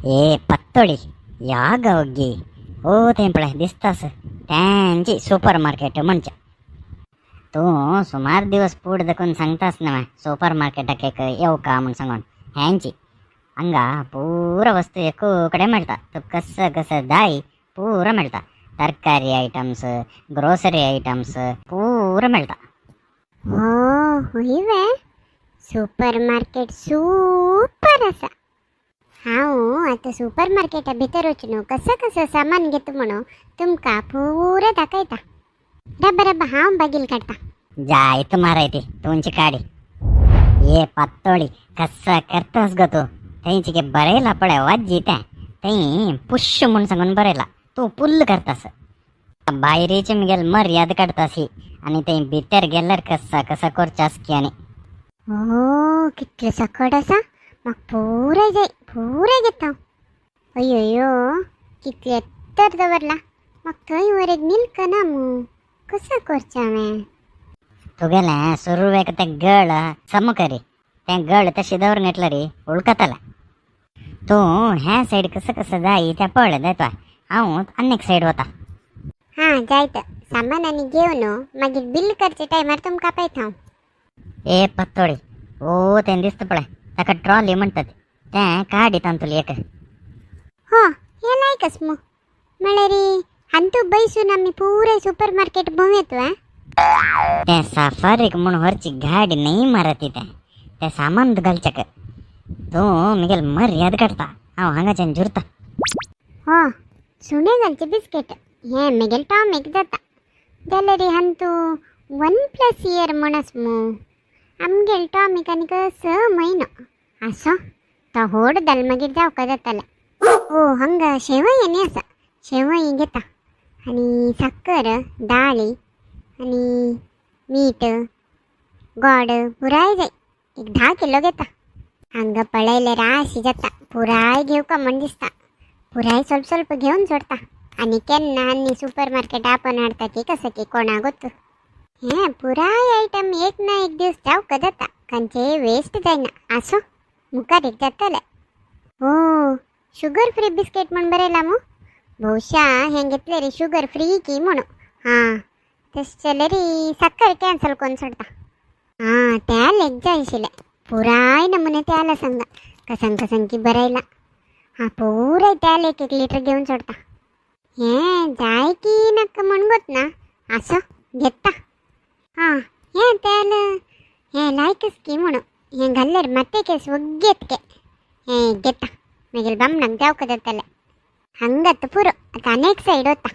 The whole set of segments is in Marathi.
ए पत्तोडी याग होगी ओ तेंपळे दिसतास त्यांची सुपर मार्केट म्हणजे तू सुमार दिवस पुढे दखून सांगतास ना सुपर मार्केटाक एक येऊ का म्हणून सांगून ह्यांची हंगा पूर वस्तू एकूकडे मिळता तू कसं कसं दाई पूर मिळता तरकारी ಐಟಮ್ಸ್ ಗ್ರೋಸರಿ ಐಟಮ್ಸ್ पूर मिळता हो होईवे सुपर मार्केट सूपर असा हांव आता सुपर मार्केटा भितर वचून कसं कसं सामान घेतो म्हणून तुमका पूर दाखयता रब्बा रब्बा हांव बागील काढता जाय तुम्हारा ती तुमची काडी ये पत्तोडी कसं करतास ग तू त्यांची के बरेला पडे वाजी त्या ते पुश म्हणून सांगून बरेला तू पुल्ल करतास बाहेरीचे गेल मर्याद काढतास ही आणि ते भितर गेल्यार कसा कसा करचास की आणि हो कितले सकट असा मग पुरे घेता अय्यो कितले तर दवरला मग थंय वर एक निलक ना मू कसं करचा हांवें तू गेले सुरवेक ते गळ समकरी ते गळ तशी दवरून घेतलं रे उळकतला तू ह्या साईड कसं कसं जाई त्या पळ देतो हांव अनेक साईड होता हां जायत सामान आनी घेवन मागीर बिल करचे टायमार तुमकां पळयता ए पत्तोडी ओ ते दिसता पळय ताका ट्रॉली म्हणटात तें काडितान तुला एक हो हे लायकच मग म्हळ्यार हांतू बैसून आमी पुरे सुपर मार्केट भोंवेत वा ते सफारीक म्हूण व्हरची गाडी नाही मारत ते सामान घालच्याक तू मिगेल मर्याद काडता हांव हांगाच्यान जुरता हो सुणे घालचे बिस्केट हे मेगेल टॉमिक जाता जाल्यार हांतू 1+ इयर म्हणस मू आमगेल टॉमिक आनी कसं म्हयनो आसो तो होड जाल मागीर जावका जाताला ओ हांगा शेवय न्ही आसा शेवय घेता आनी साखर दाळी आनी मीठ गोड पुराय जाय एक 10 किलो घेता हांगा पळयल्यार राशी जाता पुराय घेवका म्हण दिसता पुराय स्वल्प स्वल्प घेवन सोडता आनी केन्ना आनी सुपर मार्केट आपण हाडटा की कसं की कोणा गोतू हे पुराय आयटम एक ना एक दिवस जावका जाता खंयचे वेस्ट जायना आसो मुखार एक जातले हो शुगर फ्री बिस्केट म्हण बरयला मू भोवशा हें घेतले रे शुगर फ्री की म्हणू हां तशें जाल्यार साखर कॅन्सल करून सोडता हां त्या लेक जाय आशिल्ले पुराय नमुने त्याला सांगा कसन की बरयला हां पुराय त्याला 1 लिटर घेवन सोडता हें जाय की नाका म्हण गोत ना आसो घेता हां हें त्याला हें लायकच की म्हणू हें घाल्ल्यार माते केस वग्गेत के हें घेता मागीर बामणाक जावका जाताले हांगात पुरो आतां आनी एक सायड वता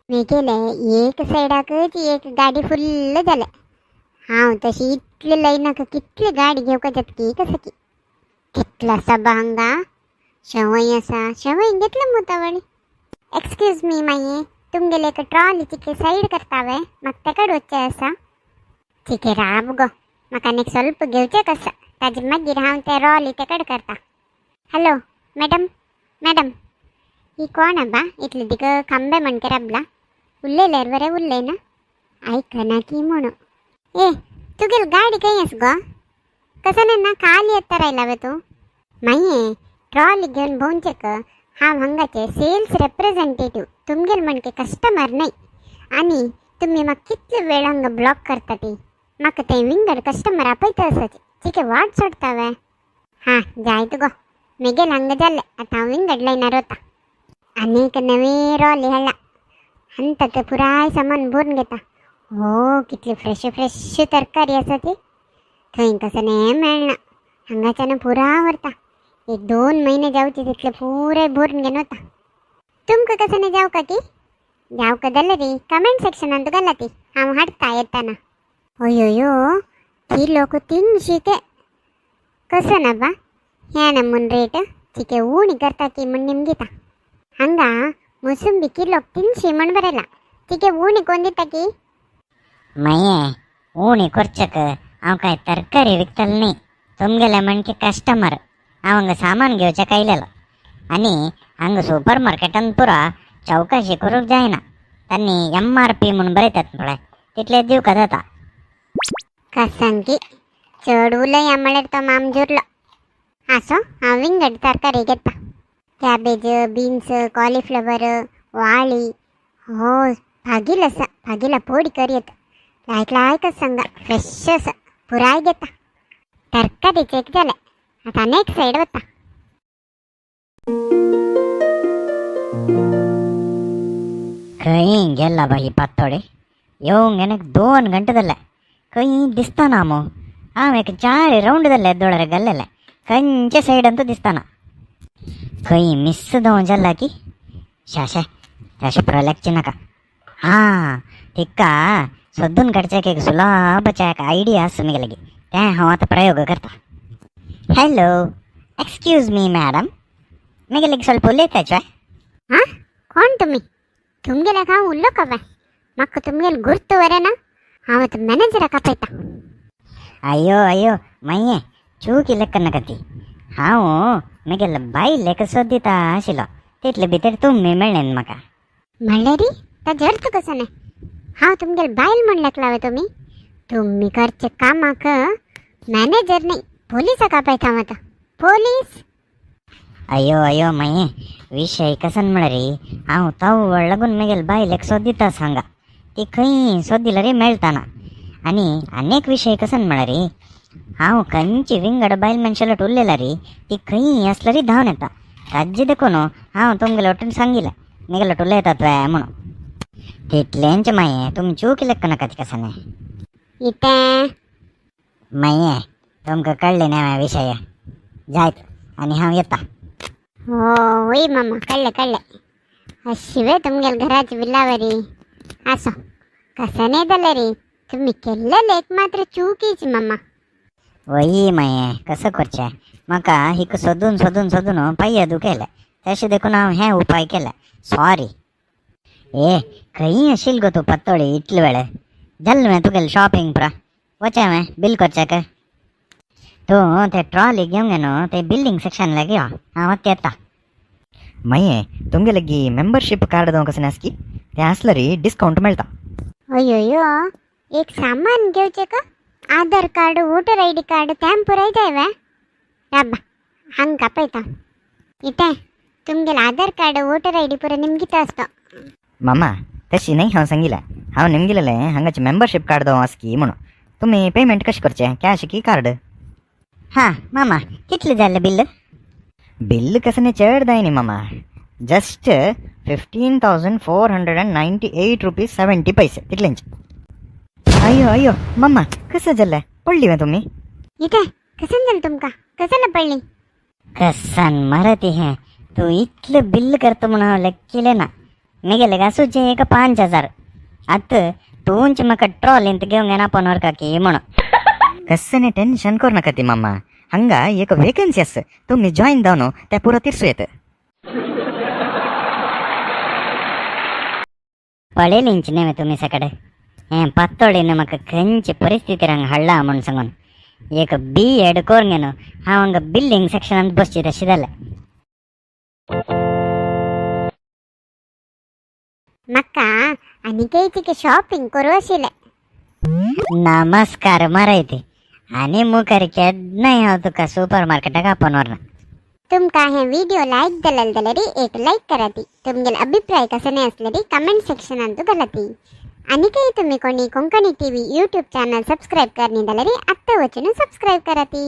मेगेले एक सायडाकच एक गाडी फुल्ल जाले हांव तशी इतले लायनाक कितली गाडी घेवका जात की कसं की कितलो आसा हांगा शेवय आसा शेवय घेतले मुतावळी एक्सक्यूज मी माये तुमगेले एक ट्रॉली तिके साईड करतावे म्हाका तेका वच्चें आसा ठीक आहे राब गो म्हाका आनीक स्वल्प घेवचें कसा ताजे मागीर हांव ते ट्रॉली तेकड करता हॅलो मॅडम ही कोण आबा इतले दिक खांबे म्हणके राबला उरलेल्यार बरें उरले ना आयकना की म्हणू ए तुगेल गाडी खंय आस गो कसं ना खाली येता रायला तू माये ट्रॉली घेवन भोंवचेक हांव हांगाचे सेल्स रिप्रेझेंटेटिव्ह तुमगेल म्हणके कस्टमर नाही आणि तुम्ही म्हाका कितले वेळ हांगा ब्लॉक करता ती म्हाका ते विंगड कस्टमर आपयता आसाचे तिके वाट सोडता वे हां जायत गो मेगेल हांगा जाले आतां हांव विंगड लायनार वता आनीक नवी रॉली हाडला हांता पुराय सामान भरून घेता हो कितली फ्रेश तरकारी आसा ती थंय कसं हें मेळना हांगाच्यान पुरा व्हरता 1-2 महिने जावचे तितले पुरे भरून घेवन वता तुमकां कसं जावका की जावका जाल्यार रे कमेंट सेक्शनांत घाला ती हांव हाडटा येताना अयो ती लोक 300 के कसं ना बा ह्या नमून रेट तिके उणी करता की म्हण निमगिता हांगा मोसंबी किलो 300 म्हण बरयला तिके उणी कोण दिता की माये उणी करचक हांव काय तरकारी विकतल न्ही तुमगेले म्हणके कस्टमर हांव हांगा सामान घेवचें आयलेलो आनी हांगा सुपर मार्केटान पुरा चौकशी करूंक जायना तांणी MRP म्हणून बरयतात पळय तितले दिवका जाता कसांकी चड उलया म्हळ्यार तो माम जुरलो आसो हांव विंगड तरकारी घेता कॅबेज बीन्स कॉलीफ्लवर वाळी हो भागील असा भागीला पोडी करी येतं लायक लायकच सांगा फ्रेश असं पुराय घेता तरकारी चेक झालं आता नेक्स्ट साईड होता खंय गेला बाई पातोडे येवंक गेले 2 ಗಂಟೆ जाले खंय दिसताना मो हांव एक 4 ರೌಂಡ್ जाले दोळारे गेल्लेले खंयचे साईड ಅಂತೂ दिसताना खंय मिस जावं जाला की शाशे शाशे प्रलॅक्ची नाका हां तिका सोदून काडच्याक एक सुलभच्या एक आयडिया आसा मी गेले तें हांव आतां प्रयोग करता हॅलो एक्सक्यूज मी मॅडम मी गेले ಸ್ವಲ್ಪ उलयताचे हां कोण तुम्ही तुमगेला हांव उरलो का बाय म्हाका तुमगेल गुर्तू वरेना हांव आतां मॅनेजराक आपयता अयो अयो माये चूक ಲೆಕ್ಕ नकती हांव म्हगेले बायलेक सोदिता आशिल्लो तितले भितर तुमी मेळ्ळें म्हाका म्हणले री ताजे अर्थ कसो न्ही हांव तुमगेल बायल म्हणल्याक लावे तुमी करचे कामाक मॅनेजर न्ही पोलिसाक आपयता हांव आतां पोलीस अयो अयो माये विषय कसन म्हळ्या रे हांव तावळ लागून म्हगेले बायलेक सोदिता सांगा ती खंय सोदिला रे मेळटाना आनी आनीक विशय कसन म्हळ्या रे हांव खंयची विंगड बायल मनशाला उरलेला रे ती खंय आसला री धांवन येता ताजे देखून हांव तुमगेले वटेन सांगिल्लें म्हगेले उलयता तुवें म्हणून तितलेंच माये तुमी चूक ಲೆಕ್ಕ नाका ती कसन इतें माये तुमकां कळ्ळें न्ही विशय जायत आनी हांव येता होय मामा कळ्ळें अशिवे तुमगेल घराची विलावरी आसो कसं नाही जालें रे तुमी केल्लें एक मात्र चुकीच मामा वही माये कसं करचें म्हाका हिक सोदून सोदून सोदून पांय दुखयले तशें देखून हांव हें उपाय केले सॉरी ए खंय आशिल्ल गो तूं पत्तोळी इतले वेळ जाल्लें हांवें तुगेलें शॉपिंग पुरा वचें हांवें बिल करचें तूं तें ट्रॉली घेवंक न्हू तें बिल्लींग सेक्शनला घेवं हांव आतां येता माये तुमगे लगी मेंबरशीप कार्ड जावं कसं आसकी तें आसल्यार री डिस्कावंट मेळटा अयो एक सामान घेवचें का Aadhaar card voter I D card तें पुराय जाय वे राबा हांगा आपयता इतें तुमगेलें Aadhaar card voter I D पुरो निमगिता आसता मामा तशी नाही हांव सांगिल्लें हांव निमगेलें हांगाचें मेंबरशीप कार्ड जावं आसकी म्हणून तुमी पेमेंट कशें करचें कॅश की कार्ड हां मामा कितलें जाल्लें बिल्ल बिल्ल कसं चड जाय न्ही मामा जस्ट 15,498 रुपीज 70 पैसे तितलेंच अयो अयो मामा कसं जालें पडली वे तुमी इतें कसन जालें तुमकां कसन पडली कसन मरती हें तूं इतलें बिल्ल करता म्हणून हांव लेक्किलें ना म्हगेलें आसूचें एक 5,000 आतां तूंच म्हाका ट्रॉलींत घेवंक येना पोनोरका की म्हणून कसं टेन्शन कर नाका ती मामा हांगा एक वेकन्सी आसा तुमी जॉईन जावन तें पुरो तिरसू येत पळयलींच न्ही तुमी सकाळी हें पातोळीन म्हाका खंयचे परिस्थितीर हांगा हाडला म्हणून सांगून एक B.Ed करूंक न्हू हांव हांगा बिल्लींग सेक्शनांत बसची तशें जालें म्हाका आनी शॉपिंग करूं आशिल्लें नमस्कार मरायती आनी मुखार केन्नाय हांव तुका सुपर मार्केटाक आपोवन व्हरना तुमकां हे व्हिडिओ लायक जालें जाल्यार एक लायक करा ती तुमगेले अभिप्राय कसं आसल्यार कमेंट सेक्शनांत घाला ती आनीकय तुमी कोणी Konkani TV YouTube channel subscribe करनी जाल्यार आत्ता वचून सबस्क्राईब करा ती